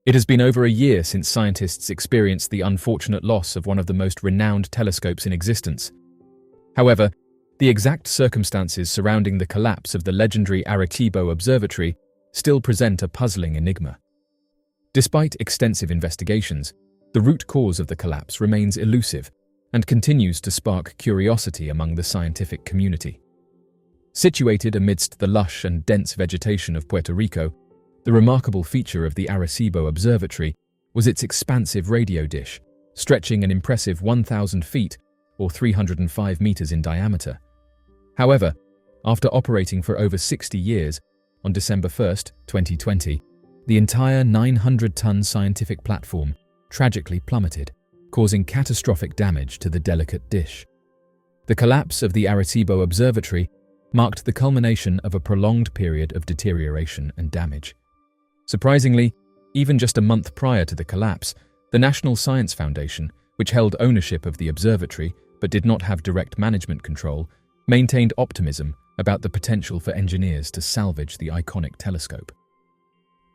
It has been over a year since scientists experienced the unfortunate loss of one of the most renowned telescopes in existence. However, the exact circumstances surrounding the collapse of the legendary Arecibo Observatory still present a puzzling enigma. Despite extensive investigations, the root cause of the collapse remains elusive and continues to spark curiosity among the scientific community. Situated amidst the lush and dense vegetation of Puerto Rico, the remarkable feature of the Arecibo Observatory was its expansive radio dish, stretching an impressive 1,000 feet or 305 meters in diameter. However, after operating for over 60 years, on December 1, 2020, the entire 900-ton scientific platform tragically plummeted, causing catastrophic damage to the delicate dish. The collapse of the Arecibo Observatory marked the culmination of a prolonged period of deterioration and damage. Surprisingly, even just a month prior to the collapse, the National Science Foundation, which held ownership of the observatory but did not have direct management control, maintained optimism about the potential for engineers to salvage the iconic telescope.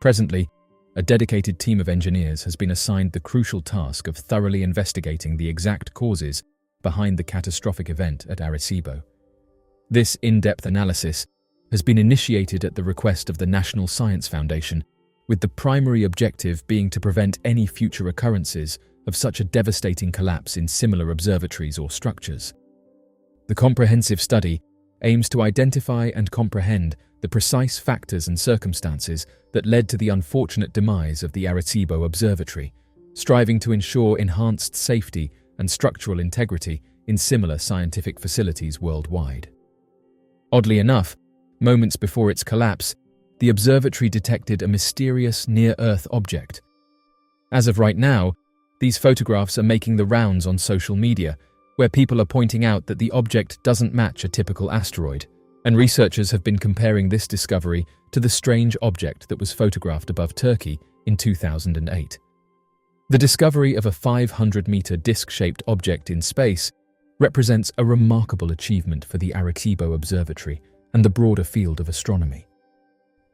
Presently, a dedicated team of engineers has been assigned the crucial task of thoroughly investigating the exact causes behind the catastrophic event at Arecibo. This in-depth analysis has been initiated at the request of the National Science Foundation, with the primary objective being to prevent any future occurrences of such a devastating collapse in similar observatories or structures. The comprehensive study aims to identify and comprehend the precise factors and circumstances that led to the unfortunate demise of the Arecibo Observatory, striving to ensure enhanced safety and structural integrity in similar scientific facilities worldwide. Oddly enough, moments before its collapse, the observatory detected a mysterious near-Earth object. As of right now, these photographs are making the rounds on social media, where people are pointing out that the object doesn't match a typical asteroid, and researchers have been comparing this discovery to the strange object that was photographed above Turkey in 2008. The discovery of a 500-meter disc-shaped object in space represents a remarkable achievement for the Arecibo Observatory and the broader field of astronomy.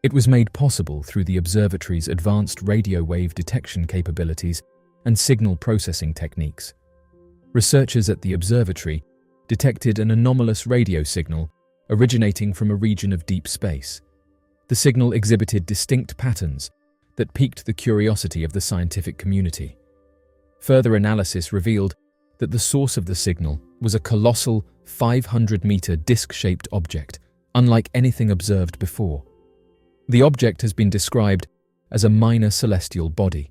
It was made possible through the observatory's advanced radio wave detection capabilities and signal processing techniques. Researchers at the observatory detected an anomalous radio signal originating from a region of deep space. The signal exhibited distinct patterns that piqued the curiosity of the scientific community. Further analysis revealed that the source of the signal was a colossal 500-meter disc-shaped object, unlike anything observed before. The object has been described as a minor celestial body.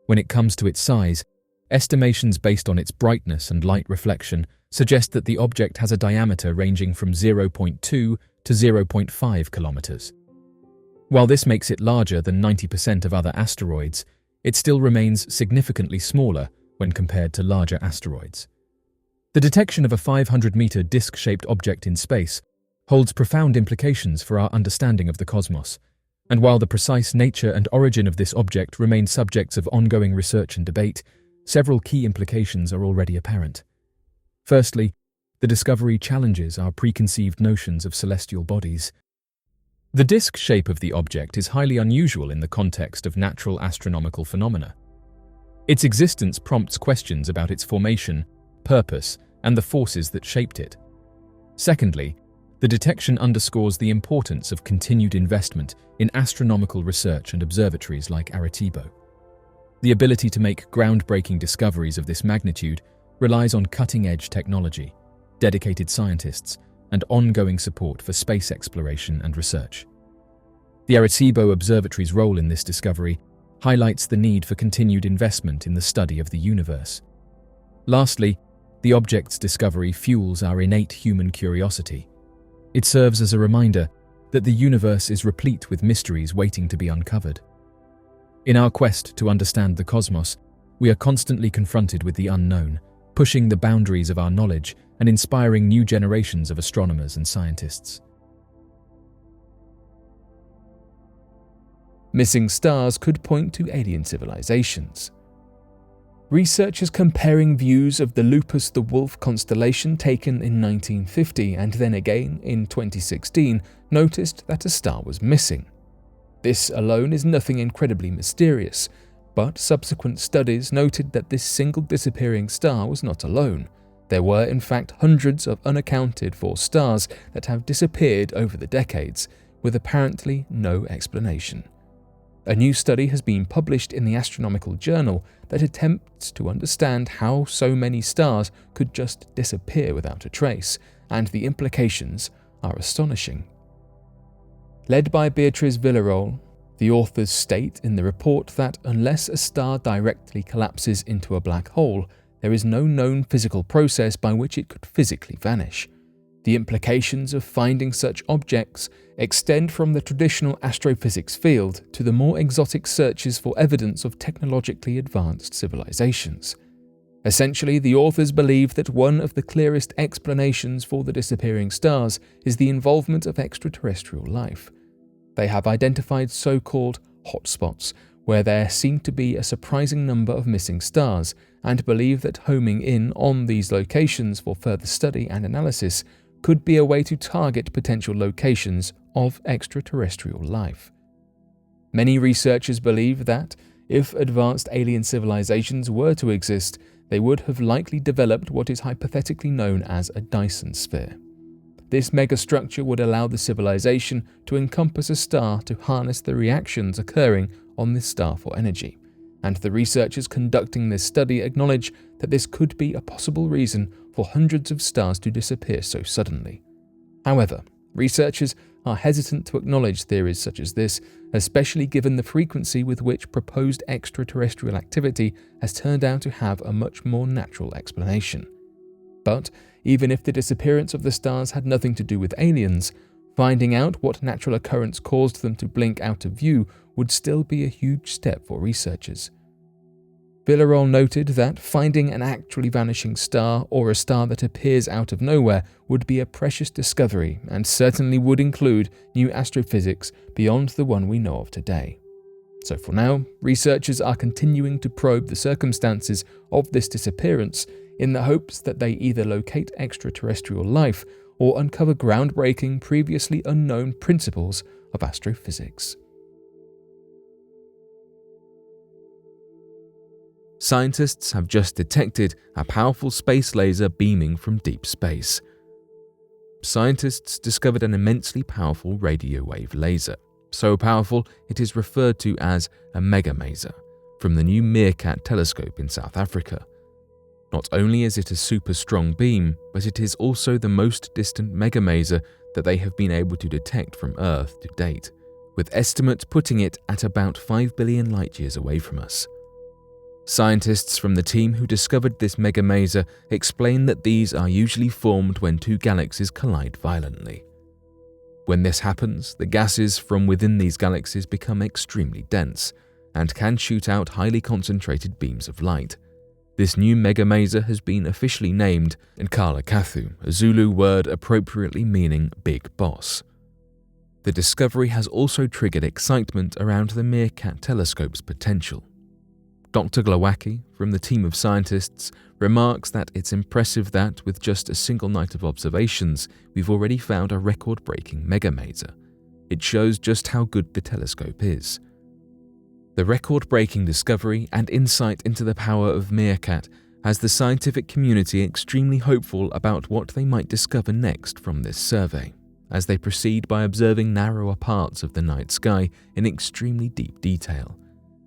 When it comes to its size, estimations based on its brightness and light reflection suggest that the object has a diameter ranging from 0.2 to 0.5 kilometers. While this makes it larger than 90% of other asteroids, it still remains significantly smaller when compared to larger asteroids. The detection of a 500-meter disc-shaped object in space holds profound implications for our understanding of the cosmos, and while the precise nature and origin of this object remain subjects of ongoing research and debate, several key implications are already apparent. Firstly, the discovery challenges our preconceived notions of celestial bodies. The disk shape of the object is highly unusual in the context of natural astronomical phenomena. Its existence prompts questions about its formation, purpose, and the forces that shaped it. Secondly, the detection underscores the importance of continued investment in astronomical research and observatories like Arecibo. The ability to make groundbreaking discoveries of this magnitude relies on cutting-edge technology, dedicated scientists, and ongoing support for space exploration and research. The Arecibo Observatory's role in this discovery highlights the need for continued investment in the study of the universe. Lastly, the object's discovery fuels our innate human curiosity. It serves as a reminder that the universe is replete with mysteries waiting to be uncovered. In our quest to understand the cosmos, we are constantly confronted with the unknown, pushing the boundaries of our knowledge and inspiring new generations of astronomers and scientists. Missing stars could point to alien civilizations. Researchers comparing views of the Lupus the Wolf constellation taken in 1950 and then again in 2016 noticed that a star was missing. This alone is nothing incredibly mysterious, but subsequent studies noted that this single disappearing star was not alone. There were in fact hundreds of unaccounted for stars that have disappeared over the decades, with apparently no explanation. A new study has been published in the Astronomical Journal that attempts to understand how so many stars could just disappear without a trace, and the implications are astonishing. Led by Beatriz Villarroel, the authors state in the report that unless a star directly collapses into a black hole, there is no known physical process by which it could physically vanish. The implications of finding such objects extend from the traditional astrophysics field to the more exotic searches for evidence of technologically advanced civilizations. Essentially, the authors believe that one of the clearest explanations for the disappearing stars is the involvement of extraterrestrial life. They have identified so-called hotspots, where there seem to be a surprising number of missing stars, and believe that homing in on these locations for further study and analysis could be a way to target potential locations of extraterrestrial life. Many researchers believe that, if advanced alien civilizations were to exist, they would have likely developed what is hypothetically known as a Dyson sphere. This megastructure would allow the civilization to encompass a star to harness the reactions occurring on this star for energy, and the researchers conducting this study acknowledge that this could be a possible reason for hundreds of stars to disappear so suddenly. However, researchers are hesitant to acknowledge theories such as this, especially given the frequency with which proposed extraterrestrial activity has turned out to have a much more natural explanation. But even if the disappearance of the stars had nothing to do with aliens, finding out what natural occurrence caused them to blink out of view would still be a huge step for researchers. Villarroel noted that finding an actually vanishing star or a star that appears out of nowhere would be a precious discovery and certainly would include new astrophysics beyond the one we know of today. So for now, researchers are continuing to probe the circumstances of this disappearance in the hopes that they either locate extraterrestrial life or uncover groundbreaking, previously unknown principles of astrophysics. Scientists have just detected a powerful space laser beaming from deep space. Scientists discovered an immensely powerful radio wave laser, so powerful it is referred to as a megamaser, from the new Meerkat telescope in South Africa. Not only is it a super strong beam, but it is also the most distant megamaser that they have been able to detect from Earth to date, with estimates putting it at about 5 billion light-years away from us. Scientists from the team who discovered this megamaser explain that these are usually formed when two galaxies collide violently. When this happens, the gases from within these galaxies become extremely dense and can shoot out highly concentrated beams of light. This new megamaser has been officially named Nkalakathu, a Zulu word appropriately meaning big boss. The discovery has also triggered excitement around the Meerkat telescope's potential. Dr. Glowacki, from the team of scientists, remarks that it's impressive that, with just a single night of observations, we've already found a record-breaking megamaser. It shows just how good the telescope is. The record-breaking discovery and insight into the power of Meerkat has the scientific community extremely hopeful about what they might discover next from this survey, as they proceed by observing narrower parts of the night sky in extremely deep detail.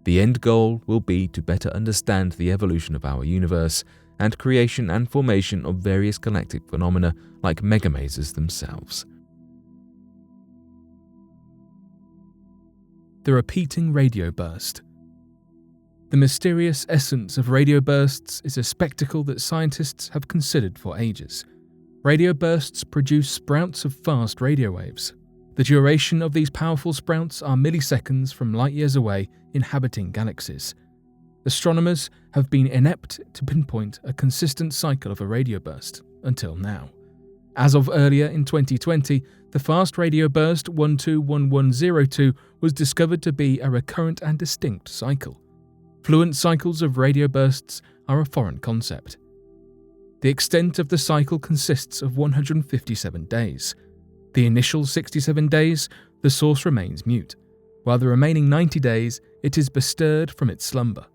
The end goal will be to better understand the evolution of our universe and creation and formation of various galactic phenomena like megamasers themselves. The repeating radio burst. The mysterious essence of radio bursts is a spectacle that scientists have considered for ages. Radio bursts produce sprouts of fast radio waves. The duration of these powerful sprouts are milliseconds from light-years away, inhabiting galaxies. Astronomers have been inept to pinpoint a consistent cycle of a radio burst until now. As of earlier in 2020, the fast radio burst 121102 was discovered to be a recurrent and distinct cycle. Fluent cycles of radio bursts are a foreign concept. The extent of the cycle consists of 157 days. The initial 67 days, the source remains mute. while the remaining 90 days it is bestirred from its slumber.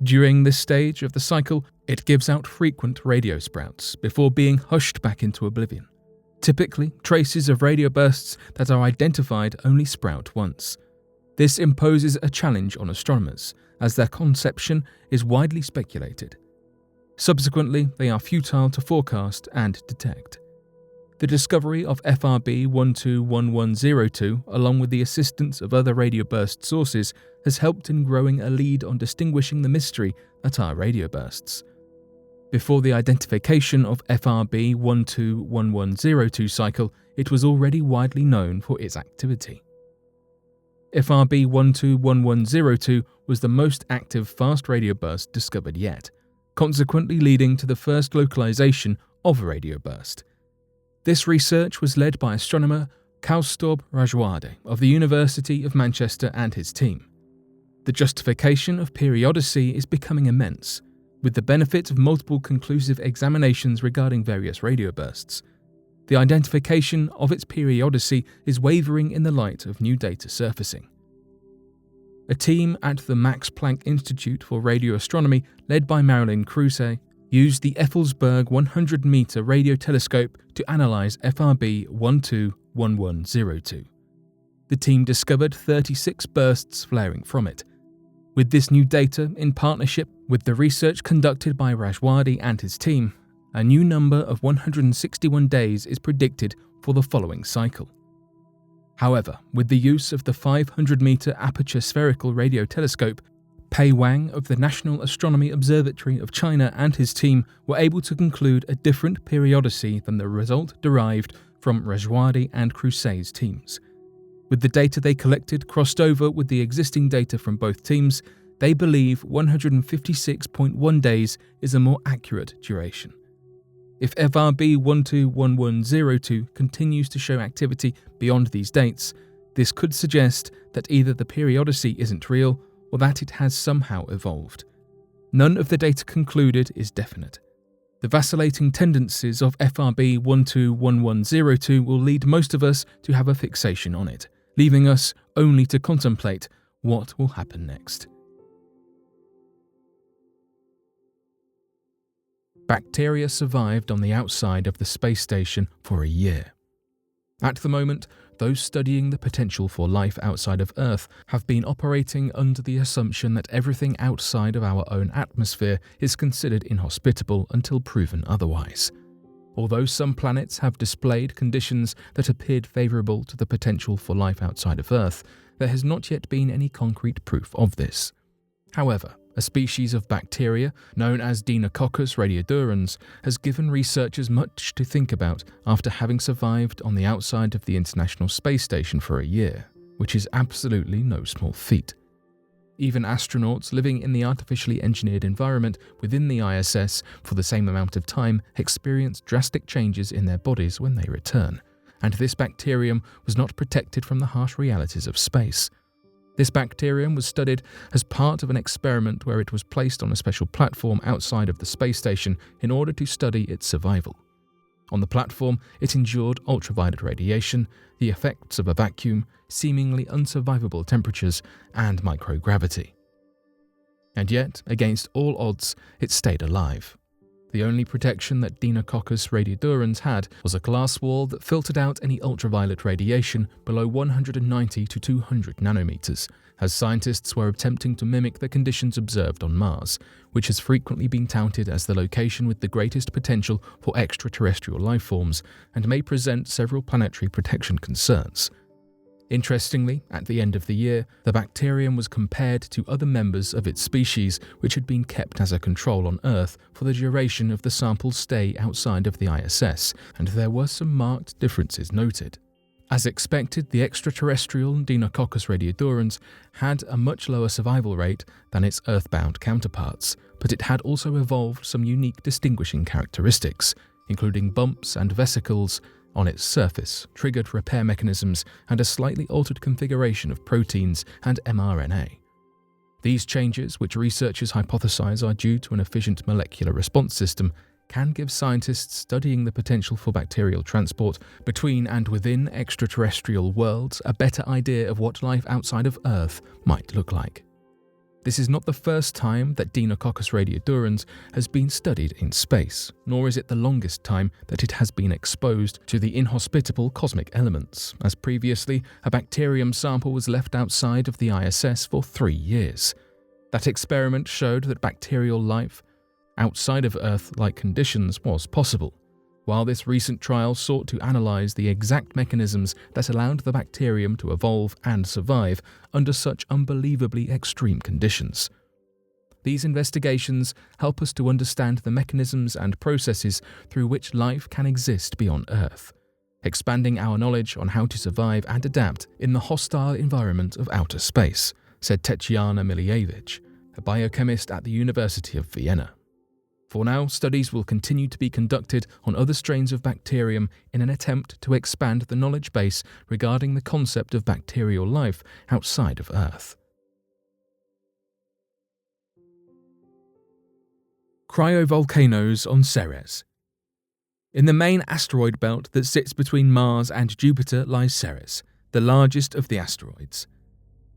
During this stage of the cycle, it gives out frequent radio sprouts before being hushed back into oblivion. Typically, traces of radio bursts that are identified only sprout once. This imposes a challenge on astronomers, as their conception is widely speculated. Subsequently, they are futile to forecast and detect. The discovery of FRB 121102, along with the assistance of other radio burst sources, has helped in growing a lead on distinguishing the mystery that are radio bursts. Before the identification of FRB 121102 cycle, it was already widely known for its activity. FRB 121102 was the most active fast radio burst discovered yet, consequently leading to the first localization of a radio burst. This research was led by astronomer Kaustubh Rajwade of the University of Manchester and his team. The justification of periodicity is becoming immense, with the benefit of multiple conclusive examinations regarding various radio bursts. The identification of its periodicity is wavering in the light of new data surfacing. A team at the Max Planck Institute for Radio Astronomy, led by Marilyn Kruse, used the Effelsberg 100-meter radio telescope to analyze FRB 121102. The team discovered 36 bursts flaring from it. With this new data, in partnership with the research conducted by Rajwade and his team, a new number of 161 days is predicted for the following cycle. However, with the use of the 500-meter aperture spherical radio telescope, Pei Wang of the National Astronomy Observatory of China and his team were able to conclude a different periodicity than the result derived from Rajwade and Cruse's teams. With the data they collected crossed over with the existing data from both teams, they believe 156.1 days is a more accurate duration. If FRB 121102 continues to show activity beyond these dates, this could suggest that either the periodicity isn't real or that it has somehow evolved. None of the data concluded is definite. The vacillating tendencies of FRB 121102 will lead most of us to have a fixation on it, leaving us only to contemplate what will happen next. Bacteria survived on the outside of the space station for a year. At the moment, those studying the potential for life outside of Earth have been operating under the assumption that everything outside of our own atmosphere is considered inhospitable until proven otherwise. Although some planets have displayed conditions that appeared favourable to the potential for life outside of Earth, there has not yet been any concrete proof of this. However, a species of bacteria known as Deinococcus radiodurans has given researchers much to think about after having survived on the outside of the International Space Station for a year, which is absolutely no small feat. Even astronauts living in the artificially engineered environment within the ISS for the same amount of time experience drastic changes in their bodies when they return, and this bacterium was not protected from the harsh realities of space. This bacterium was studied as part of an experiment where it was placed on a special platform outside of the space station in order to study its survival. On the platform, it endured ultraviolet radiation, the effects of a vacuum, seemingly unsurvivable temperatures, and microgravity. And yet, against all odds, it stayed alive. The only protection that Deinococcus radiodurans had was a glass wall that filtered out any ultraviolet radiation below 190 to 200 nanometers, as scientists were attempting to mimic the conditions observed on Mars, which has frequently been touted as the location with the greatest potential for extraterrestrial life forms and may present several planetary protection concerns. Interestingly, at the end of the year, the bacterium was compared to other members of its species which had been kept as a control on Earth for the duration of the sample's stay outside of the ISS, and there were some marked differences noted. As expected, the extraterrestrial Deinococcus radiodurans had a much lower survival rate than its Earthbound counterparts, but it had also evolved some unique distinguishing characteristics, including bumps and vesicles on its surface, triggered repair mechanisms, and a slightly altered configuration of proteins and mRNA. These changes, which researchers hypothesize are due to an efficient molecular response system, can give scientists studying the potential for bacterial transport between and within extraterrestrial worlds a better idea of what life outside of Earth might look like. This is not the first time that Deinococcus radiodurans has been studied in space, nor is it the longest time that it has been exposed to the inhospitable cosmic elements, as previously a bacterium sample was left outside of the ISS for 3 years. That experiment showed that bacterial life outside of Earth-like conditions was possible, while this recent trial sought to analyze the exact mechanisms that allowed the bacterium to evolve and survive under such unbelievably extreme conditions. These investigations help us to understand the mechanisms and processes through which life can exist beyond Earth, expanding our knowledge on how to survive and adapt in the hostile environment of outer space, said Tetiana Milievich, a biochemist at the University of Vienna. For now, studies will continue to be conducted on other strains of bacterium in an attempt to expand the knowledge base regarding the concept of bacterial life outside of Earth. Cryovolcanoes on Ceres. In the main asteroid belt that sits between Mars and Jupiter lies Ceres, the largest of the asteroids.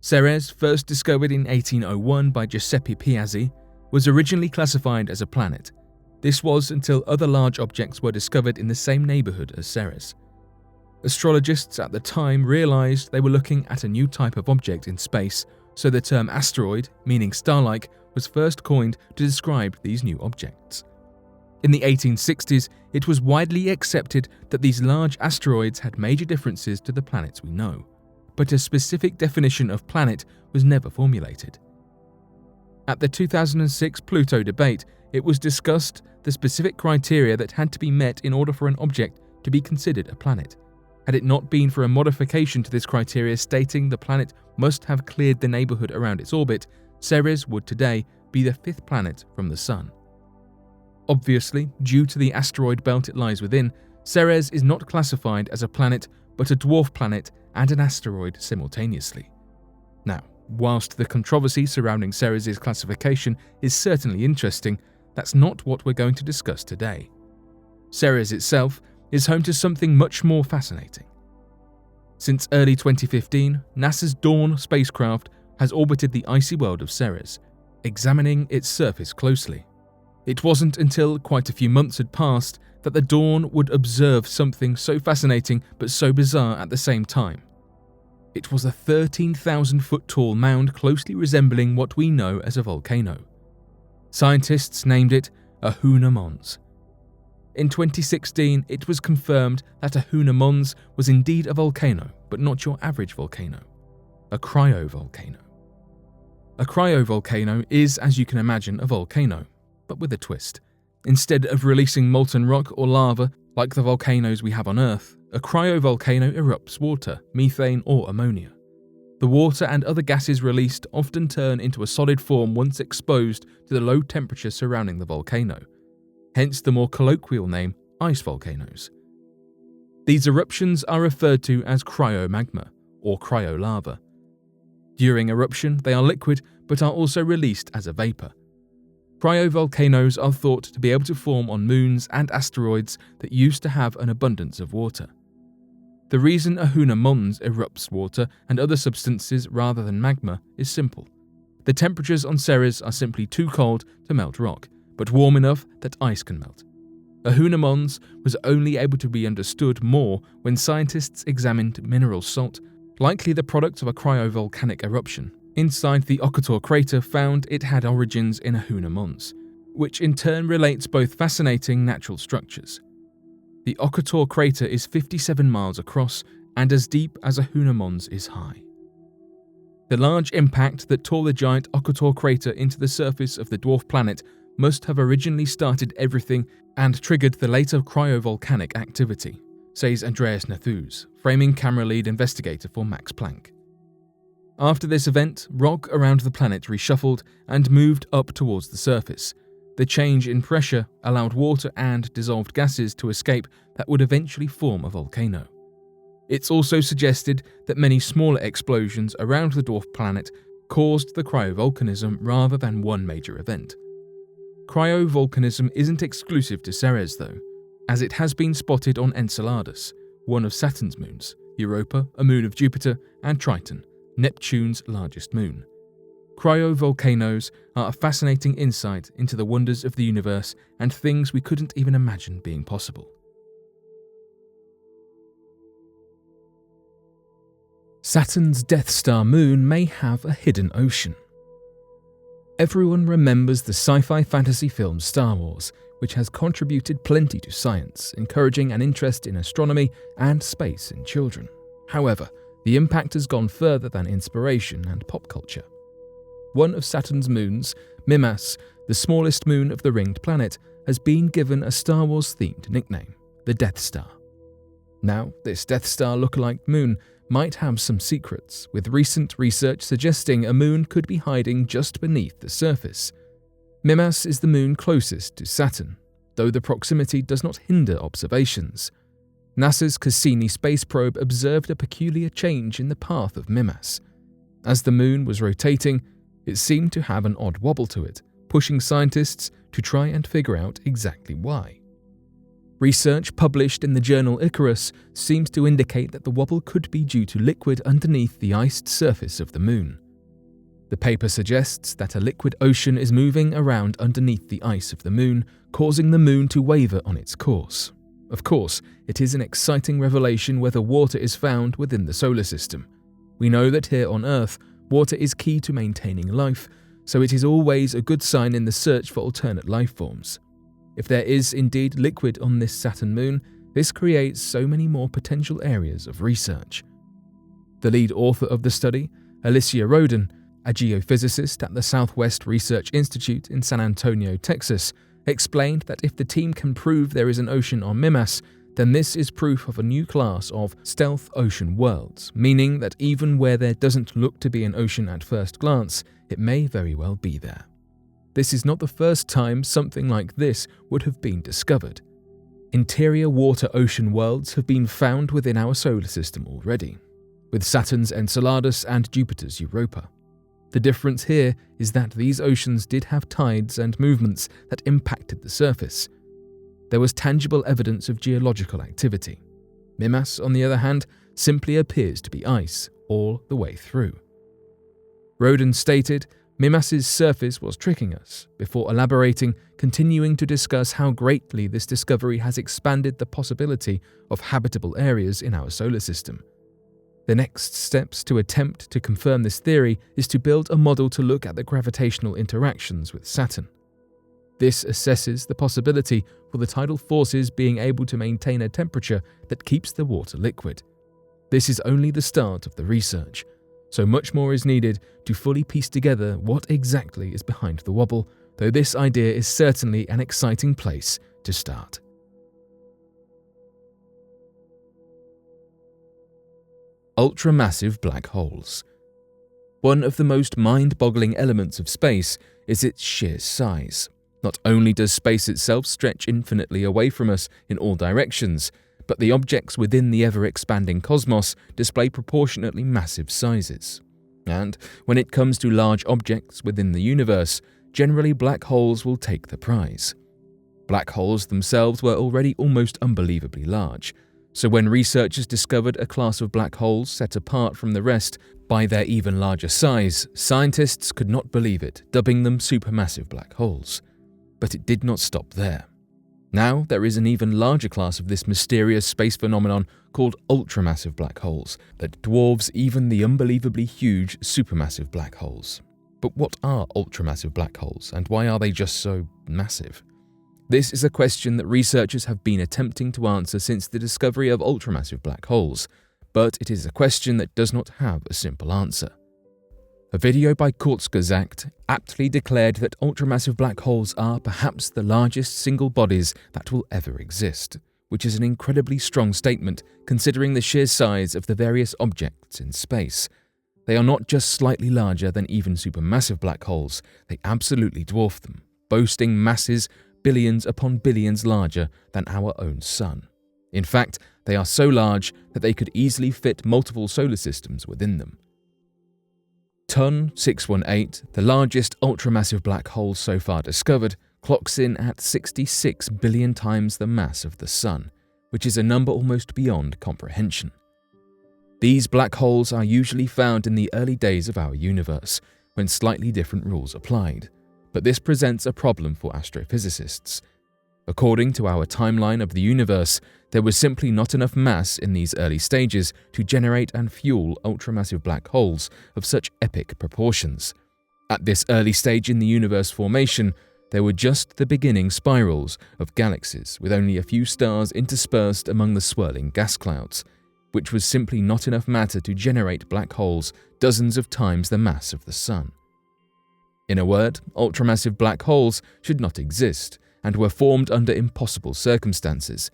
Ceres, first discovered in 1801 by Giuseppe Piazzi, was originally classified as a planet. This was until other large objects were discovered in the same neighborhood as Ceres. Astrologists at the time realized they were looking at a new type of object in space, so the term asteroid, meaning star-like, was first coined to describe these new objects. In the 1860s, it was widely accepted that these large asteroids had major differences to the planets we know, but a specific definition of planet was never formulated. At the 2006 Pluto debate, it was discussed the specific criteria that had to be met in order for an object to be considered a planet. Had it not been for a modification to this criteria stating the planet must have cleared the neighborhood around its orbit, Ceres would today be the 5th planet from the Sun. Obviously, due to the asteroid belt it lies within, Ceres is not classified as a planet but a dwarf planet and an asteroid simultaneously. Now, whilst the controversy surrounding Ceres' classification is certainly interesting, that's not what we're going to discuss today. Ceres itself is home to something much more fascinating. Since early 2015, NASA's Dawn spacecraft has orbited the icy world of Ceres, examining its surface closely. It wasn't until quite a few months had passed that the Dawn would observe something so fascinating but so bizarre at the same time. It was a 13,000-foot tall mound closely resembling what we know as a volcano. Scientists named it Ahuna Mons. In 2016, it was confirmed that Ahuna Mons was indeed a volcano, but not your average volcano, a cryovolcano. A cryovolcano is, as you can imagine, a volcano, but with a twist. Instead of releasing molten rock or lava like the volcanoes we have on Earth, a cryovolcano erupts water, methane, or ammonia. The water and other gases released often turn into a solid form once exposed to the low temperature surrounding the volcano, hence the more colloquial name ice volcanoes. These eruptions are referred to as cryomagma or cryolava. During eruption, they are liquid but are also released as a vapor. Cryovolcanoes are thought to be able to form on moons and asteroids that used to have an abundance of water. The reason Ahuna Mons erupts water and other substances rather than magma is simple. The temperatures on Ceres are simply too cold to melt rock, but warm enough that ice can melt. Ahuna Mons was only able to be understood more when scientists examined mineral salt, likely the product of a cryovolcanic eruption, inside the Okator crater found it had origins in Ahuna Mons, which in turn relates both fascinating natural structures. The Okator crater is 57 miles across and as deep as Ahuna Mons is high. The large impact that tore the giant Okator crater into the surface of the dwarf planet must have originally started everything and triggered the later cryovolcanic activity, says Andreas Nathus, framing camera lead investigator for Max Planck. After this event, rock around the planet reshuffled and moved up towards the surface. The change in pressure allowed water and dissolved gases to escape that would eventually form a volcano. It's also suggested that many smaller explosions around the dwarf planet caused the cryovolcanism rather than one major event. Cryovolcanism isn't exclusive to Ceres though, as it has been spotted on Enceladus, one of Saturn's moons, Europa, a moon of Jupiter, and Triton, Neptune's largest moon. Cryovolcanoes are a fascinating insight into the wonders of the universe and things we couldn't even imagine being possible. Saturn's Death Star Moon may have a hidden ocean. Everyone remembers the sci-fi fantasy film Star Wars, which has contributed plenty to science, encouraging an interest in astronomy and space in children. However, the impact has gone further than inspiration and pop culture. One of Saturn's moons, Mimas, the smallest moon of the ringed planet, has been given a Star Wars-themed nickname, the Death Star. Now, this Death Star lookalike moon might have some secrets, with recent research suggesting a moon could be hiding just beneath the surface. Mimas is the moon closest to Saturn, though the proximity does not hinder observations. NASA's Cassini space probe observed a peculiar change in the path of Mimas. As the moon was rotating, it seemed to have an odd wobble to it, pushing scientists to try and figure out exactly why. Research published in the journal Icarus seems to indicate that the wobble could be due to liquid underneath the iced surface of the moon. The paper suggests that a liquid ocean is moving around underneath the ice of the moon, causing the moon to waver on its course. Of course, it is an exciting revelation whether water is found within the solar system. We know that here on Earth, water is key to maintaining life, so it is always a good sign in the search for alternate life forms. If there is indeed liquid on this Saturn moon, this creates so many more potential areas of research. The lead author of the study, Alicia Roden, a geophysicist at the Southwest Research Institute in San Antonio, Texas, explained that if the team can prove there is an ocean on Mimas, then this is proof of a new class of stealth ocean worlds, meaning that even where there doesn't look to be an ocean at first glance, it may very well be there. This is not the first time something like this would have been discovered. Interior water-ocean worlds have been found within our solar system already, with Saturn's Enceladus and Jupiter's Europa. The difference here is that these oceans did have tides and movements that impacted the surface. There was tangible evidence of geological activity. Mimas, on the other hand, simply appears to be ice all the way through. Roden stated, Mimas's surface was tricking us, before elaborating, continuing to discuss how greatly this discovery has expanded the possibility of habitable areas in our solar system. The next steps to attempt to confirm this theory is to build a model to look at the gravitational interactions with Saturn. This assesses the possibility for the tidal forces being able to maintain a temperature that keeps the water liquid. This is only the start of the research, so much more is needed to fully piece together what exactly is behind the wobble, though this idea is certainly an exciting place to start. Ultramassive black holes. One of the most mind-boggling elements of space is its sheer size. Not only does space itself stretch infinitely away from us in all directions, but the objects within the ever-expanding cosmos display proportionately massive sizes. And when it comes to large objects within the universe, generally black holes will take the prize. Black holes themselves were already almost unbelievably large, so when researchers discovered a class of black holes set apart from the rest by their even larger size, scientists could not believe it, dubbing them supermassive black holes. But it did not stop there. Now there is an even larger class of this mysterious space phenomenon called ultramassive black holes that dwarfs even the unbelievably huge supermassive black holes. But what are ultramassive black holes, and why are they just so massive? This is a question that researchers have been attempting to answer since the discovery of ultramassive black holes, but it is a question that does not have a simple answer. A video by Kurzgesagt aptly declared that ultramassive black holes are perhaps the largest single bodies that will ever exist, which is an incredibly strong statement considering the sheer size of the various objects in space. They are not just slightly larger than even supermassive black holes, they absolutely dwarf them, boasting masses billions upon billions larger than our own sun. In fact, they are so large that they could easily fit multiple solar systems within them. TUN 618, the largest ultramassive black hole so far discovered, clocks in at 66 billion times the mass of the Sun, which is a number almost beyond comprehension. These black holes are usually found in the early days of our universe, when slightly different rules applied, but this presents a problem for astrophysicists. According to our timeline of the universe, there was simply not enough mass in these early stages to generate and fuel ultramassive black holes of such epic proportions. At this early stage in the universe formation, there were just the beginning spirals of galaxies with only a few stars interspersed among the swirling gas clouds, which was simply not enough matter to generate black holes dozens of times the mass of the Sun. In a word, ultramassive black holes should not exist and were formed under impossible circumstances.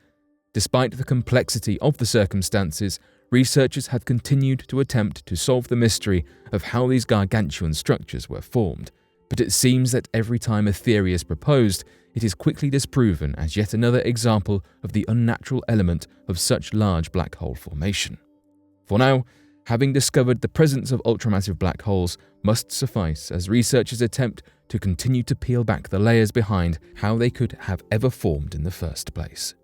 Despite the complexity of the circumstances, researchers have continued to attempt to solve the mystery of how these gargantuan structures were formed, but it seems that every time a theory is proposed, it is quickly disproven as yet another example of the unnatural element of such large black hole formation. For now, having discovered the presence of ultramassive black holes must suffice as researchers attempt to continue to peel back the layers behind how they could have ever formed in the first place.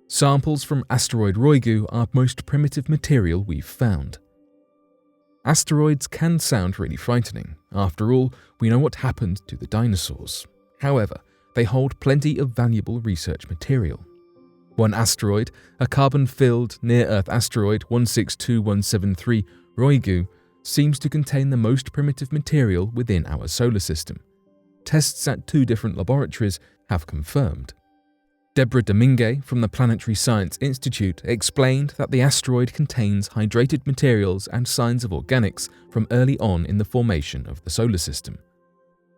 Samples from asteroid Ryugu are most primitive material we've found. Asteroids can sound really frightening. After all, we know what happened to the dinosaurs. However, they hold plenty of valuable research material. One asteroid, a carbon-filled near-Earth asteroid 162173 Ryugu, seems to contain the most primitive material within our solar system. Tests at 2 different laboratories have confirmed. Deborah Domingue from the Planetary Science Institute explained that the asteroid contains hydrated materials and signs of organics from early on in the formation of the solar system.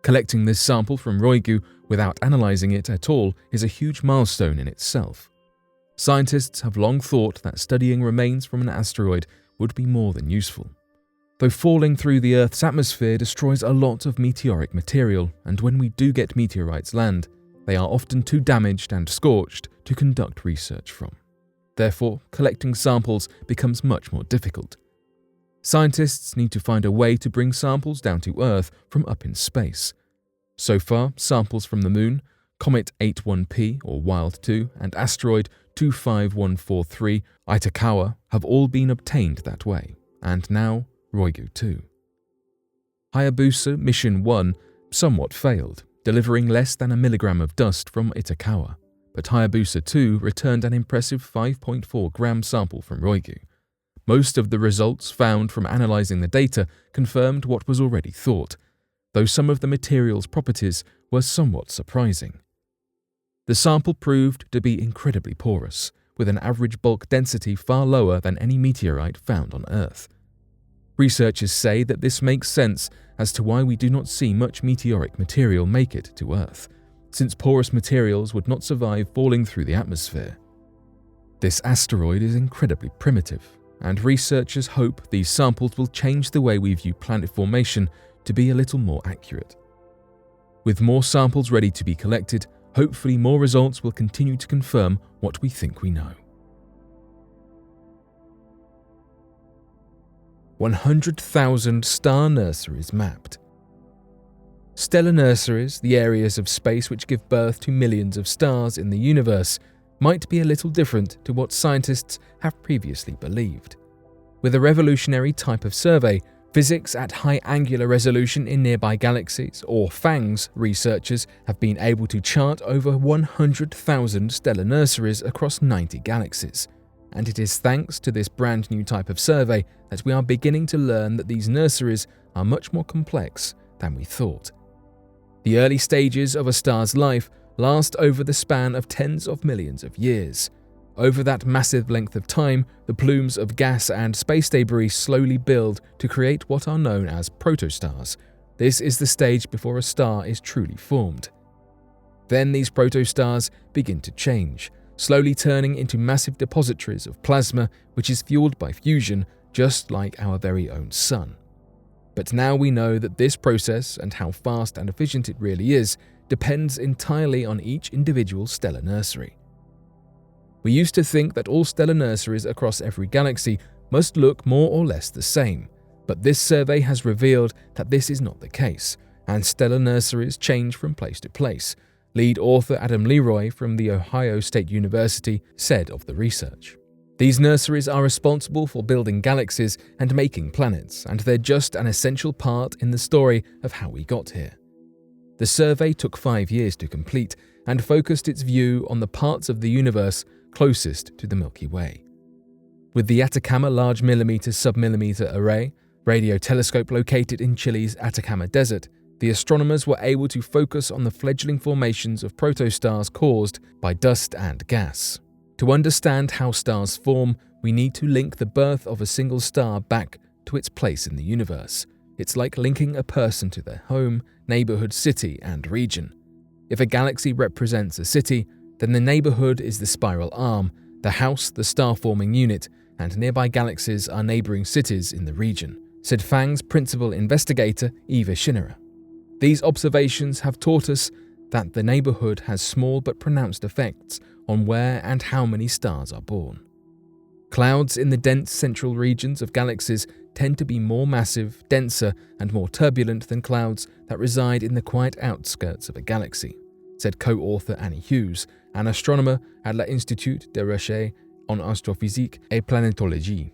Collecting this sample from Ryugu without analyzing it at all is a huge milestone in itself. Scientists have long thought that studying remains from an asteroid would be more than useful. Though falling through the Earth's atmosphere destroys a lot of meteoric material, and when we do get meteorites land, they are often too damaged and scorched to conduct research from. Therefore, collecting samples becomes much more difficult. Scientists need to find a way to bring samples down to Earth from up in space. So far, samples from the Moon, Comet 81P or Wild 2, and asteroid 25143 Itokawa have all been obtained that way, and now Ryugu 2. Hayabusa Mission 1 somewhat failed, delivering less than 1 milligram of dust from Itokawa, but Hayabusa 2 returned an impressive 5.4 gram sample from Ryugu. Most of the results found from analyzing the data confirmed what was already thought, though some of the material's properties were somewhat surprising. The sample proved to be incredibly porous, with an average bulk density far lower than any meteorite found on Earth. Researchers say that this makes sense as to why we do not see much meteoric material make it to Earth, since porous materials would not survive falling through the atmosphere. This asteroid is incredibly primitive, and researchers hope these samples will change the way we view planet formation to be a little more accurate. With more samples ready to be collected, hopefully more results will continue to confirm what we think we know. 100,000 star nurseries mapped. Stellar nurseries, the areas of space which give birth to millions of stars in the universe, might be a little different to what scientists have previously believed. With a revolutionary type of survey, physics at high angular resolution in nearby galaxies, or FANGs, researchers have been able to chart over 100,000 stellar nurseries across 90 galaxies. And it is thanks to this brand new type of survey that we are beginning to learn that these nurseries are much more complex than we thought. The early stages of a star's life last over the span of tens of millions of years. Over that massive length of time, the plumes of gas and space debris slowly build to create what are known as protostars. This is the stage before a star is truly formed. Then these protostars begin to change, slowly turning into massive depositories of plasma which is fueled by fusion, just like our very own Sun. But now we know that this process, and how fast and efficient it really is, depends entirely on each individual stellar nursery. We used to think that all stellar nurseries across every galaxy must look more or less the same, But this survey has revealed that this is not the case, and stellar nurseries change from place to place. Lead author Adam Leroy from The Ohio State University said of the research. These nurseries are responsible for building galaxies and making planets, and they're just an essential part in the story of how we got here. The survey took 5 years to complete and focused its view on the parts of the universe closest to the Milky Way. With the Atacama Large Millimeter Submillimeter Array, radio telescope located in Chile's Atacama Desert, the astronomers were able to focus on the fledgling formations of protostars caused by dust and gas. To understand how stars form, we need to link the birth of a single star back to its place in the universe. It's like linking a person to their home, neighborhood, city, and region. If a galaxy represents a city, then the neighborhood is the spiral arm, the house the star-forming unit, and nearby galaxies are neighboring cities in the region, said FANG's principal investigator Eva Schinnerer. These observations have taught us that the neighborhood has small but pronounced effects on where and how many stars are born. Clouds in the dense central regions of galaxies tend to be more massive, denser, and more turbulent than clouds that reside in the quiet outskirts of a galaxy, said co-author Annie Hughes, an astronomer at l'Institut de Recherche en Astrophysique et Planétologie.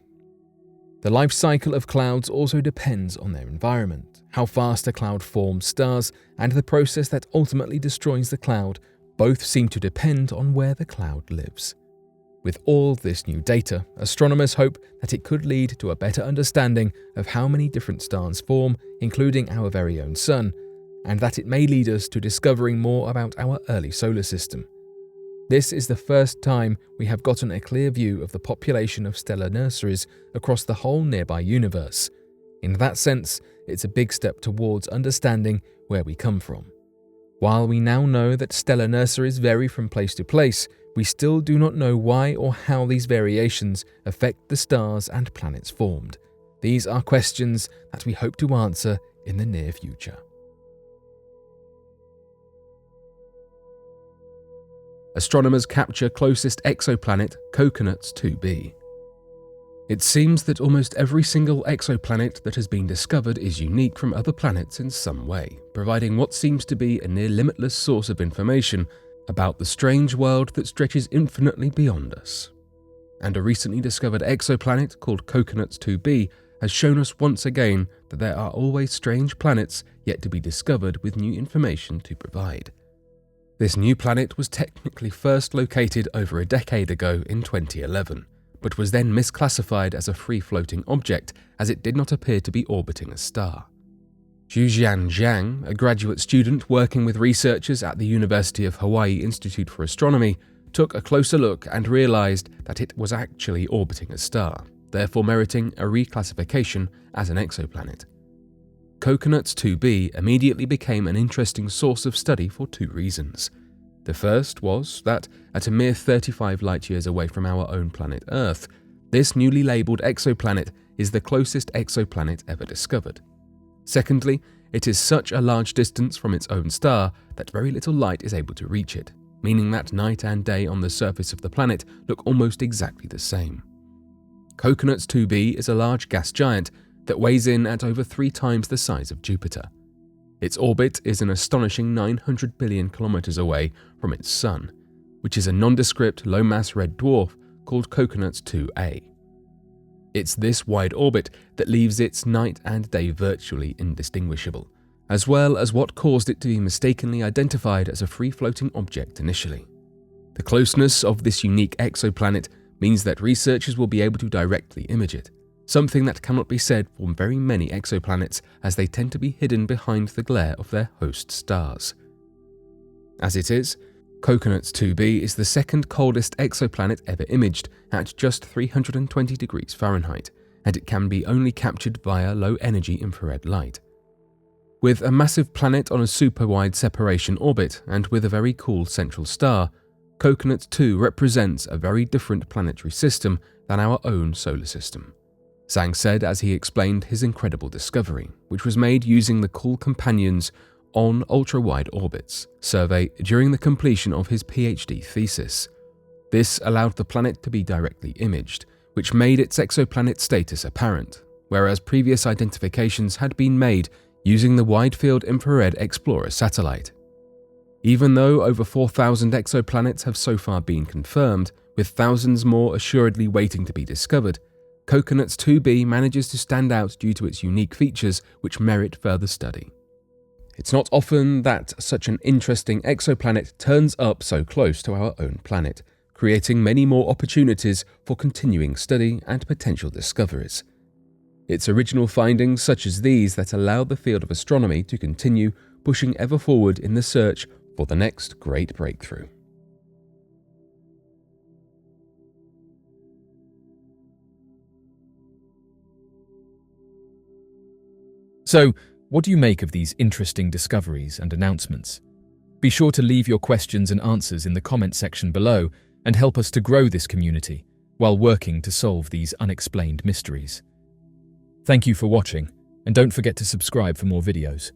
The life cycle of clouds also depends on their environment. How fast a cloud forms stars and the process that ultimately destroys the cloud both seem to depend on where the cloud lives. With all this new data, astronomers hope that it could lead to a better understanding of how many different stars form, including our very own Sun, and that it may lead us to discovering more about our early solar system. This is the first time we have gotten a clear view of the population of stellar nurseries across the whole nearby universe. In that sense, it's a big step towards understanding where we come from. While we now know that stellar nurseries vary from place to place, we still do not know why or how these variations affect the stars and planets formed. These are questions that we hope to answer in the near future. Astronomers capture closest exoplanet, Coconuts 2b. It seems that almost every single exoplanet that has been discovered is unique from other planets in some way, providing what seems to be a near limitless source of information about the strange world that stretches infinitely beyond us. And a recently discovered exoplanet called Coconuts 2b has shown us once again that there are always strange planets yet to be discovered with new information to provide. This new planet was technically first located over a decade ago in 2011, but was then misclassified as a free-floating object as it did not appear to be orbiting a star. Zhujian Zhang, a graduate student working with researchers at the University of Hawaii Institute for Astronomy, took a closer look and realized that it was actually orbiting a star, therefore meriting a reclassification as an exoplanet. Coconuts 2b immediately became an interesting source of study for two reasons. The first was that, at a mere 35 light-years away from our own planet Earth, this newly labelled exoplanet is the closest exoplanet ever discovered. Secondly, it is such a large distance from its own star that very little light is able to reach it, meaning that night and day on the surface of the planet look almost exactly the same. Coconuts 2b is a large gas giant that weighs in at over 3 times the size of Jupiter. Its orbit is an astonishing 900 billion kilometers away from its Sun, which is a nondescript low-mass red dwarf called Coconuts 2a. It's this wide orbit that leaves its night and day virtually indistinguishable, as well as what caused it to be mistakenly identified as a free-floating object initially. The closeness of this unique exoplanet means that researchers will be able to directly image it, something that cannot be said for very many exoplanets as they tend to be hidden behind the glare of their host stars. As it is, Coconuts 2b is the second coldest exoplanet ever imaged at just 320 degrees Fahrenheit, and it can be only captured via low-energy infrared light. With a massive planet on a super-wide separation orbit and with a very cool central star, Coconuts 2 represents a very different planetary system than our own solar system, Zhang said as he explained his incredible discovery, which was made using the Cool Companions on ultra-wide orbits survey during the completion of his PhD thesis. This allowed the planet to be directly imaged, which made its exoplanet status apparent, whereas previous identifications had been made using the Wide Field Infrared Explorer satellite. Even though over 4,000 exoplanets have so far been confirmed, with thousands more assuredly waiting to be discovered, Coconuts 2b manages to stand out due to its unique features which merit further study. It's not often that such an interesting exoplanet turns up so close to our own planet, creating many more opportunities for continuing study and potential discoveries. It's original findings such as these that allow the field of astronomy to continue pushing ever forward in the search for the next great breakthrough. So, what do you make of these interesting discoveries and announcements? Be sure to leave your questions and answers in the comment section below and help us to grow this community while working to solve these unexplained mysteries. Thank you for watching, and don't forget to subscribe for more videos.